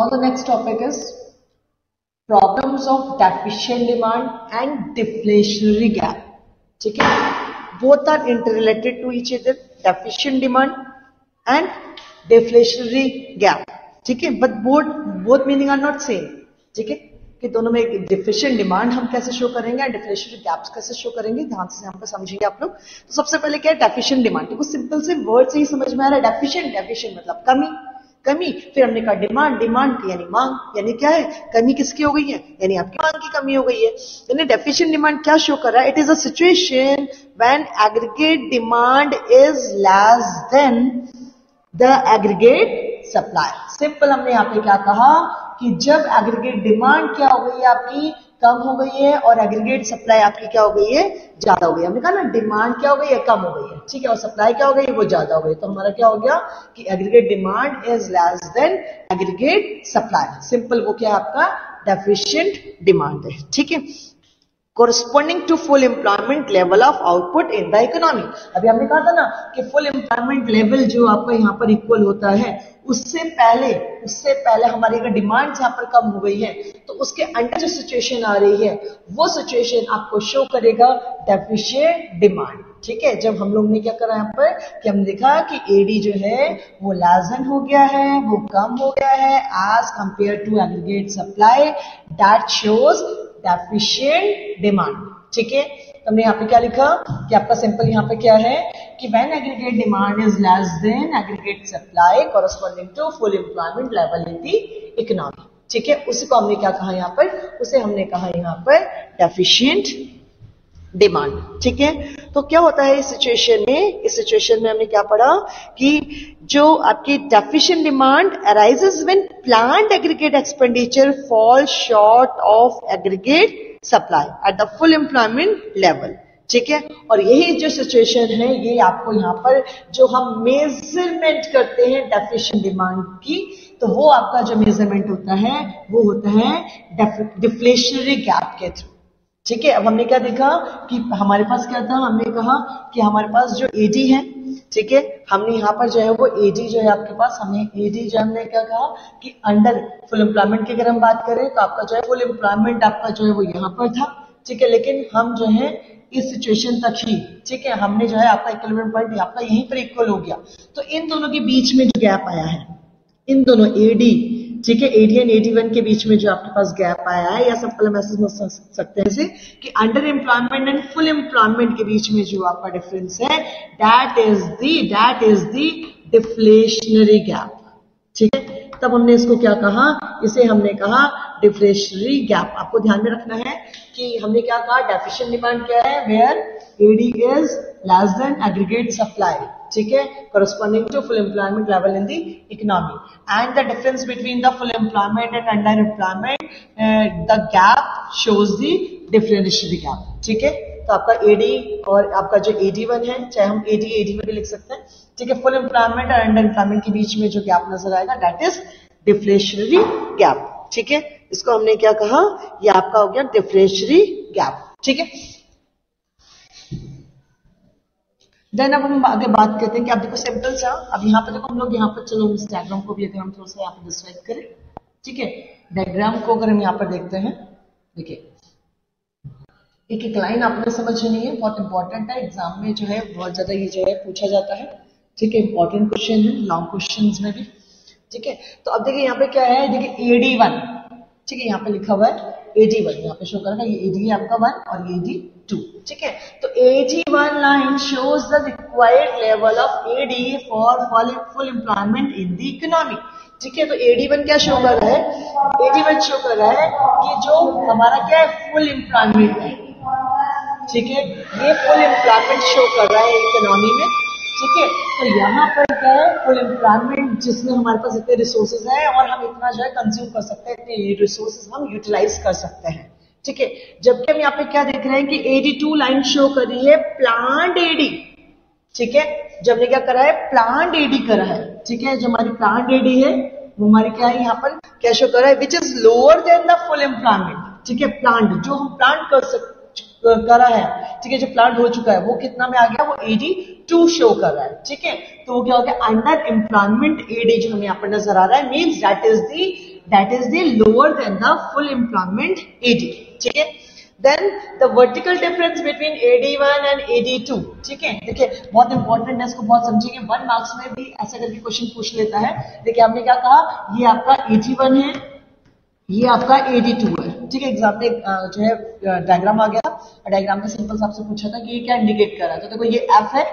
Now the next topic is problems of deficient demand and deflationary gap. ठीक है, both are interrelated to each other, deficient demand and deflationary gap. ठीक है, but both meaning are not same. ठीक है, कि दोनों में deficient demand हम कैसे शो करेंगे और डिफ्लेशनरी गैप्स कैसे शो करेंगे, ध्यान से यहाँ पर समझिए आप लोग। तो सबसे पहले क्या है डेफिशिएंट डिमांड, देखो सिंपल से वर्ड से ही समझ में आ रहा है। डेफिशिएंट मतलब कमी, फिर हमने कहा डिमांड यानी मांग, यानी क्या है, कमी किसकी हो गई है, यानी आपकी मांग की कमी हो गई है। यानी डेफिशिएंट डिमांड क्या शो कर रहा है, it is a situation when aggregate demand is less then the aggregate supply. Simple हमने यहाँ पे क्या कहा कि जब एग्रीगेट डिमांड क्या हो गई है आपकी, कम हो गई है, और एग्रीगेट सप्लाई आपकी क्या हो गई है, ज्यादा हो गई है। हमने कहा ना डिमांड क्या हो गई है, कम हो गई है, ठीक है, और सप्लाई क्या हो गई है, वो ज्यादा हो गई। तो हमारा क्या हो गया कि aggregate demand is less than aggregate supply. Simple वो क्या है आपका डेफिशिएंट डिमांड है। ठीक है, corresponding to full employment level of output in the economy। अभी हमने कहा था ना कि full employment level जो आपका यहाँ पर इक्वल होता है, उससे पहले हमारी अगर डिमांड यहाँ पर कम हो गई है तो उसके अंडर जो सिचुएशन आ रही है वो सिचुएशन आपको शो करेगा डेफिशिएंट डिमांड। ठीक है, जब हम लोग ने क्या करा यहाँ पर कि हमने देखा कि एडी जो है वो लेसन हो गया है, वो कम हो गया है as compare to aggregate supply, that shows deficient demand. ठीक है, तो हमने यहाँ पे क्या लिखा कि आपका सिंपल यहाँ पे क्या है कि when aggregate demand is less than aggregate supply corresponding to full employment level in the economy. ठीक है, उसी को हमने क्या कहा यहाँ पर, उसे हमने कहा यहाँ पर डेफिशिएंट डिमांड। ठीक है, तो क्या होता है इस सिचुएशन में हमने क्या पढ़ा कि जो आपकी deficient demand arises when planned aggregate expenditure fall short of aggregate supply at the full employment level. ठीक है, और यही जो सिचुएशन है ये आपको यहाँ पर जो हम मेजरमेंट करते हैं डेफिशिएंट डिमांड की, तो वो आपका जो मेजरमेंट होता है वो होता है डिफ्लेशनरी गैप के थ्रू। ठीक है, अब हमने क्या देखा कि हमारे पास क्या था, हमने कहा कि हमारे पास जो एडी है, ठीक है, हमने यहाँ पर जो है वो एडी जो है आपके पास, हमें एडी जो हमने क्या कहा कि अंडर फुल एम्प्लॉयमेंट की अगर हम बात करें तो आपका जो है फुल एम्प्लॉयमेंट आपका जो है वो यहाँ पर था। ठीक है, लेकिन हम जो है इस सिचुएशन तक ही, ठीक है, हमने जो है आपका इक्विलिब्रियम पॉइंट आपका यहीं पर इक्वल हो गया। तो इन दोनों के बीच में जो गैप आया है, इन दोनों एडी, ठीक है, एडी एंड 81 के बीच में जो आपके पास गैप आया है, या सिंपल हम ऐसे समझ सकते हैं जैसे कि under employment and full employment के बीच में जो आपका डिफरेंस है that is the deflationary gap. ठीक है, तब हमने इसको क्या कहा, इसे हमने कहा डिफ्लेशनरी गैप। आपको ध्यान में रखना है कि हमने क्या कहा, डेफिशिएंट डिमांड क्या है, where AD is less than aggregate supply. ठीक है, corresponding to full employment level in the economy, and the difference between the full employment and under employment, the gap shows the deflationary gap। ठीक है, तो आपका AD और आपका जो AD1 है, चाहे हम AD1 भी लिख सकते हैं। ठीक है, फुल एम्प्लॉयमेंट और अंडर एम्प्लॉयमेंट के बीच में जो गैप नजर आएगा दैट इज डिफ्लेशनरी गैप। ठीक है, इसको हमने क्या कहा, ये आपका हो गया डिफ्लेशनरी गैप। ठीक है, देन अब हम आगे बात करते हैं कि अब देखो सिंपल सा, अब यहाँ पे देखो हम लोग यहाँ पर, चलो इस डायग्राम को भी अगर हम थोड़ा सा यहाँ पर डिस्क्राइब करें। ठीक है, डायग्राम को अगर हम यहाँ पर देखते हैं, देखिए एक एक लाइन आपने समझनी है, बहुत इंपॉर्टेंट है, एग्जाम में जो है बहुत ज्यादा ये जो है पूछा जाता है। ठीक है, इंपॉर्टेंट क्वेश्चन है लॉन्ग क्वेश्चंस में भी। ठीक है, तो अब देखिए यहाँ पे क्या है, देखिए AD1, ठीक है, यहाँ पे लिखा हुआ है AD1, यहाँ पे शो करेगा ये AD है आपका 1 और ये AD2। ठीक है, तो AD1 line shows the required level of AD for full employment in the economy. ठीक है, तो AD1 क्या शो कर रहा है, AD1 शो कर रहा है कि जो हमारा क्या है फुल एम्प्लॉयमेंट है। ठीक है, ये फुल एम्प्लॉयमेंट शो कर रहा है इकोनॉमी में। ठीक है, तो यहाँ पर क्या है फुल एम्प्लॉयमेंट, जिसमें हमारे पास इतने रिसोर्सेज हैं और हम इतना जो है कंज्यूम कर सकते हैं, इतने रिसोर्सेज हम यूटिलाइज कर सकते हैं। ठीक है, जबकि हम यहाँ पे क्या देख रहे हैं कि AD2 लाइन शो कर रही है प्लांट AD। ठीक है, जब ने क्या करा है, प्लांट AD करा है। ठीक है, जो हमारी प्लांट AD है वो हमारी क्या है, यहाँ पर क्या शो कर रहा है, which is lower than the full employment. ठीक है, प्लांट जो हम प्लांट करा है, ठीक है, जो प्लांट हो चुका है वो कितना में आ गया, वो AD2 शो कर रहा है। ठीक है, तो वो क्या हो गया, अंडर एम्प्लॉयमेंट AD जो हमें यहाँ पर नजर आ रहा है, means that is the that is the lower than the full employment AD, ठीक है। Then the vertical difference between AD1 and AD2, ठीक है। देखिए बहुत इंपॉर्टेंट है, इसको बहुत समझिए। 1 मार्क्स में भी ऐसा करके क्वेश्चन पूछ लेता है। देखिए हमने क्या कहा, ये आपका AG1 है, ये आपका AD2 है, ठीक है। एग्जाम में जो है डायग्राम आ गया, और डायग्राम में सिंपल सा आपसे पूछा था कि ये क्या इंडिकेट कर रहा है। तो देखो ये F है,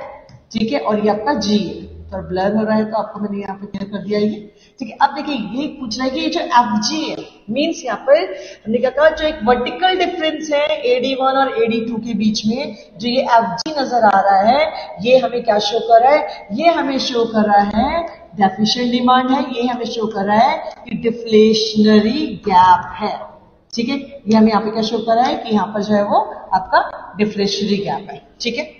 ठीक है, और ये आपका G है। तो ब्लर हो रहा है तो आपको मैंने यहाँ पे क्लियर कर दिया ये, ठीक है। अब देखिए ये पूछ रहा है कि ये जो FG है, मीन्स यहाँ पर हमने क्या कहा, जो एक वर्टिकल डिफरेंस है AD1 और AD2 के बीच में, जो ये FG नजर आ रहा है, ये हमें क्या शो कर रहा है, ये हमें शो कर रहा है डेफिशिएंट डिमांड है, ये हमें शो कर रहा है कि डिफ्लेशनरी गैप है, ठीक है। ये हमें यहाँ पे क्या शो कर रहा है कि यहाँ पर जो है वो आपका डिफ्लेशनरी गैप है, ठीक है।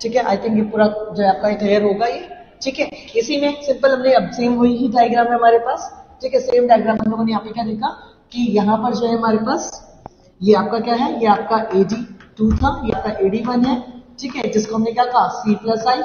ठीक है, आई थिंक ये पूरा जो है आपका क्लियर होगा ये, ठीक है। इसी में सिंपल हमने अब सेम वही ही डायग्राम है हमारे पास, ठीक है। सेम डायग्राम हम लोगों ने यहाँ पे क्या देखा कि यहाँ पर जो है हमारे पास ये आपका क्या है, ये आपका AD2 था, ये आपका AD1 है, ठीक है, जिसको हमने क्या कहा C+I,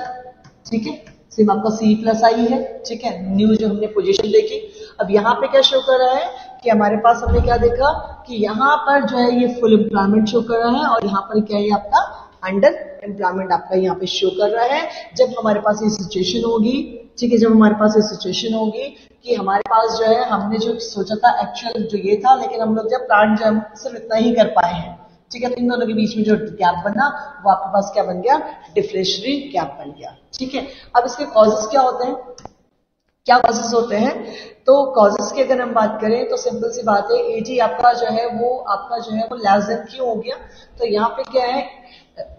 ठीक है। सेम आपका C+I है, ठीक है। न्यू जो हमने पोजीशन देखी। अब यहाँ पे क्या शो कर रहा है कि हमारे पास हमने क्या देखा कि यहाँ पर जो है ये फुल एम्प्लॉयमेंट शो कर रहा है, और यहाँ पर क्या है आपका अंडर एम्प्लॉयमेंट आपका यहाँ पे शो कर रहा है। जब हमारे पास ये सिचुएशन होगी, ठीक है, जब हमारे पास ये सिचुएशन होगी कि हमारे पास जो है हमने जो सोचा था एक्चुअल जो ये था, लेकिन हम लोग जब प्लान जो है सिर्फ इतना ही कर पाए हैं, ठीक है। तो इन दोनों के बीच में जो गैप बना वो आपके पास क्या बन गया, डिफ्लेशनरी गैप बन गया, ठीक है। अब इसके कॉजेस क्या होते हैं, क्या कॉजेस होते हैं, तो कॉजेस की अगर हम बात करें तो सिंपल सी बात है, AG आपका जो है वो आपका जो है वो लेस देन क्यों हो गया। तो यहाँ पे क्या है,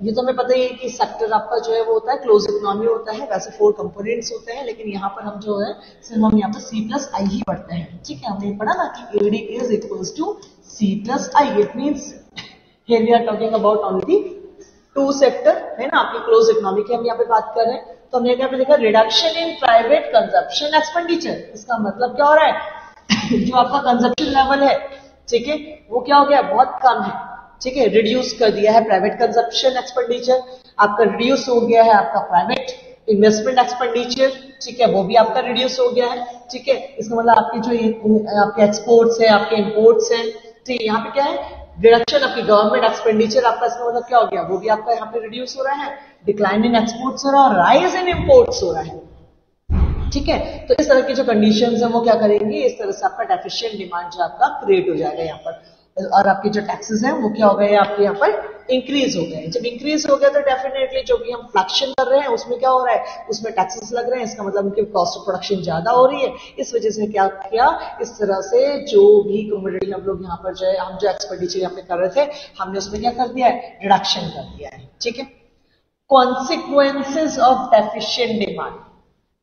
ये तो हमें पता ही है कि सेक्टर आपका जो है वो होता है क्लोज इकोनॉमी होता है, वैसे 4 कंपोनेंट्स होते हैं, लेकिन यहाँ पर हम जो है सिर्फ हम यहाँ पर C+I ही पढ़ते हैं, ठीक है। हमने पढ़ा ना कि AD is equals to C+I, it means here we are talking about only 2 sector, है ना, आपकी क्लोज इकोनॉमी की हम यहाँ पे बात कर रहे हैं। तो हमने यहाँ पे देखा reduction in private consumption expenditure, इसका मतलब क्या हो रहा है जो आपका कंजप्शन लेवल है, ठीक है, वो क्या हो गया, बहुत कम है, ठीक है। रिड्यूस कर दिया है प्राइवेट कंजप्शन एक्सपेंडिचर, आपका रिड्यूस हो गया है आपका प्राइवेट इन्वेस्टमेंट एक्सपेंडिचर, ठीक है, वो भी आपका रिड्यूस हो गया है, ठीक है। इसका मतलब आपकी जो आपके एक्सपोर्ट्स है, आपके इंपोर्ट्स है, ठीक है। यहाँ पे क्या है, रिडक्शन आपकी गवर्नमेंट एक्सपेंडिचर आपका, इसका मतलब क्या हो गया, वो भी आपका यहाँ पे रिड्यूस हो रहा है, डिक्लाइन इन एक्सपोर्ट्स हो रहा है, और राइज इन इंपोर्ट्स हो रहा है, ठीक है। तो इस तरह की जो कंडीशंस है वो क्या करेंगे, इस तरह से आपका डेफिशिएंट डिमांड जो आपका क्रिएट हो जाएगा यहाँ पर, और आपके जो टैक्सेस हैं वो क्या हो गए, आपके यहाँ पर इंक्रीज हो गए। जब इंक्रीज हो गया तो डेफिनेटली जो भी हम फ्लैक्शन कर रहे हैं उसमें क्या हो रहा है, उसमें टैक्सेस लग रहे हैं, इसका मतलब उनकी कॉस्ट ऑफ प्रोडक्शन ज्यादा हो रही है। इस वजह से क्या किया, इस तरह से जो भी कमोडिटी हम लोग यहाँ पर जो है, हम जो एक्सपेंडिचर यहाँ पे कर रहे थे, हमने उसमें क्या कर दिया है, रिडक्शन कर दिया है, ठीक है। Consequences of deficient demand,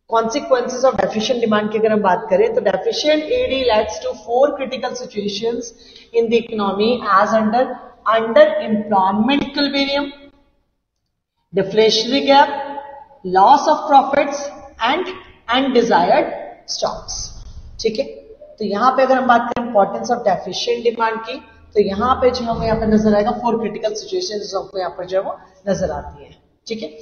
consequences of deficient demand की अगर हम बात करें तो deficient AD leads to 4 critical situations in the economy as under employment equilibrium, deflationary gap, loss of profits and undesired stocks, ठीक है। तो यहाँ पे अगर हम बात करें इंपॉर्टेंस ऑफ डेफिशिएंट डिमांड की, तो यहाँ पे जो हमें यहाँ पे नजर आएगा 4 critical situations आपको यहाँ पर जो है वो नजर आती है, ठीक है।